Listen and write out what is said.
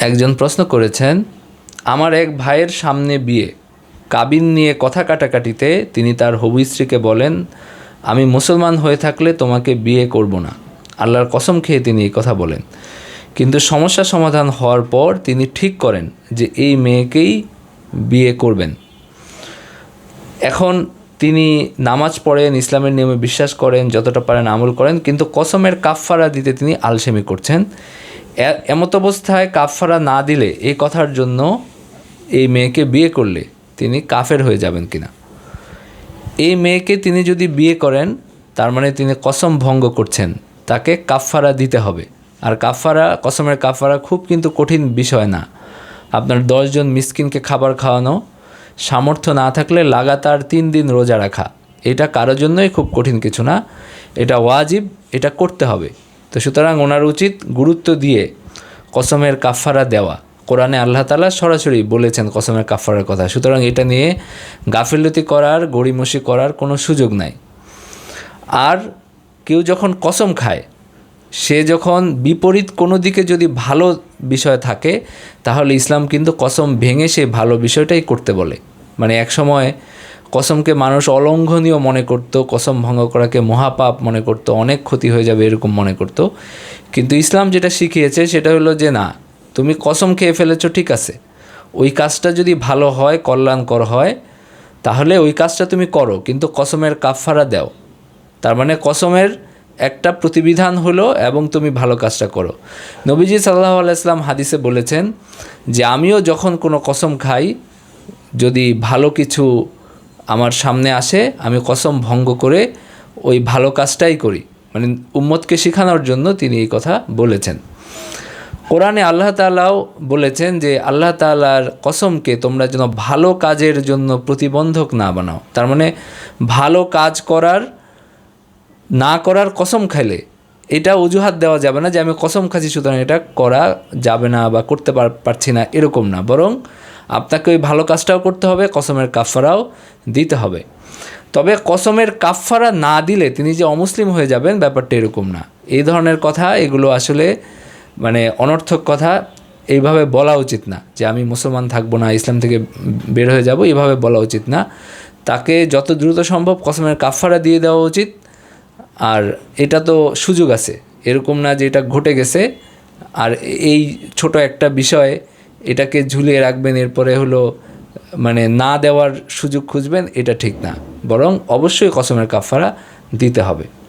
একজন প্রশ্ন করেছেন, আমার এক ভাইয়ের সামনে বিয়ে, কাবিন নিয়ে কথা কাটাকাটিতে তিনি তার হবু স্ত্রীকে বলেন, আমি মুসলমান হয়ে থাকলে তোমাকে বিয়ে করব না। আল্লাহর কসম খেয়ে তিনি এই কথা বলেন। কিন্তু সমস্যা সমাধান হওয়ার পর তিনি ঠিক করেন যে এই মেয়েকেই বিয়ে করবেন। এখন তিনি নামাজ পড়েন, ইসলামের নিয়মে বিশ্বাস করেন, যতটা পারেন আমল করেন, কিন্তু কসমের কাফফারা দিতে তিনি আলসেমি করছেন। এমত অবস্থায় কাফফারা না দিলে এই কথার জন্য এই মেয়েকে বিয়ে করলে তিনি কাফের হয়ে যাবেন কিনা। এই মেয়েকে তিনি যদি বিয়ে করেন তার মানে তিনি কসম ভঙ্গ করছেন, তাকে কাফফারা দিতে হবে। আর কাফফারা, কসমের কাফফারা খুব কিন্তু কঠিন বিষয় না। আপনার 10 জন মিসকিনকে খাবার খাওয়ানো, সামর্থ্য না থাকলে লাগাতার 3 দিন রোজা রাখা, এটা কারোর জন্যই খুব কঠিন কিছু না, এটা ওয়াজিব, এটা করতে হবে। তো সুতরাং ওনার উচিত গুরুত্ব দিয়ে কসমের কাফফারা দেওয়া। কোরআনে আল্লাহ তাআলা সরাসরি বলেছেন কসমের কাফফারার কথা। সুতরাং এটা নিয়ে গাফিলতি করার, গড়িমসি করার কোনো সুযোগ নাই। আর কেউ যখন কসম খায়, সে যখন বিপরীত কোনো দিকে যদি ভালো বিষয় থাকে, তাহলে ইসলাম কিন্তু কসম ভেঙে সে ভালো বিষয়টাই করতে বলে। মানে এক সময় কসমকে মানুষ অলঙ্ঘনীয় মনে করত, কসম ভঙ্গ করাকে মহাপাপ মনে করত, অনেক ক্ষতি হয়ে যাবে এরকম মনে করত। কিন্তু ইসলাম যেটা শিখিয়েছে সেটা হলো যে না, তুমি কসম খেয়ে ফেলেছো, ঠিক আছে, ওই কাজটা যদি ভালো হয়, কল্যাণকর হয়, তাহলে ওই কাজটা তুমি করো, কিন্তু কসমের কাফফারা দাও। তার মানে কসমের একটা প্রতিবিধান হলো এবং তুমি ভালো কাজটা করো। নবীজি সাল্লাল্লাহু আলাইহি ওয়াসাল্লাম হাদিসে বলেছেন যে আমিও যখন কোনো কসম খাই, যদি ভালো কিছু আমার সামনে আসে, আমি কসম ভঙ্গ করে ওই ভালো কাজটাই করি। মানে উম্মতকে শেখানোর জন্য তিনি এই কথা বলেছেন। কোরআনে আল্লাহ তাআলাও বলেছেন যে আল্লাহ তাআলার কসমকে তোমরা যেন ভালো কাজের জন্য প্রতিবন্ধক না বানাও। তার মানে ভালো কাজ করার না করার কসম খাইলে এটা অজুহাত দেওয়া যাবে না যে আমি কসম খাচ্ছি সুতরাং এটা করা যাবে না বা করতে পারছি না, এরকম না। বরং আপনাকে ওই ভালো কাজটাও করতে হবে, কসমের কাফফারাও দিতে হবে। তবে কসমের কাফফারা না দিলে তিনি যে অমুসলিম হয়ে যাবেন, ব্যাপারটা এরকম না। এই ধরনের কথা, এগুলো আসলে মানে অনর্থক কথা। এইভাবে বলা উচিত না যে আমি মুসলমান থাকবো না, ইসলাম থেকে বের হয়ে যাব, এইভাবে বলা উচিত না। তাকে যত দ্রুত সম্ভব কসমের কাফফারা দিয়ে দেওয়া উচিত। আর এটা তো সুযোগ আছে, এরকম না যে এটা ঘটে গেছে আর এই ছোট একটা বিষয় এটাকে ঝুলিয়ে রাখবেন, এরপরে হলো মানে না দেওয়ার সুযোগ খুঁজবেন, এটা ঠিক না। বরং অবশ্যই কসমের কাফফারা দিতে হবে।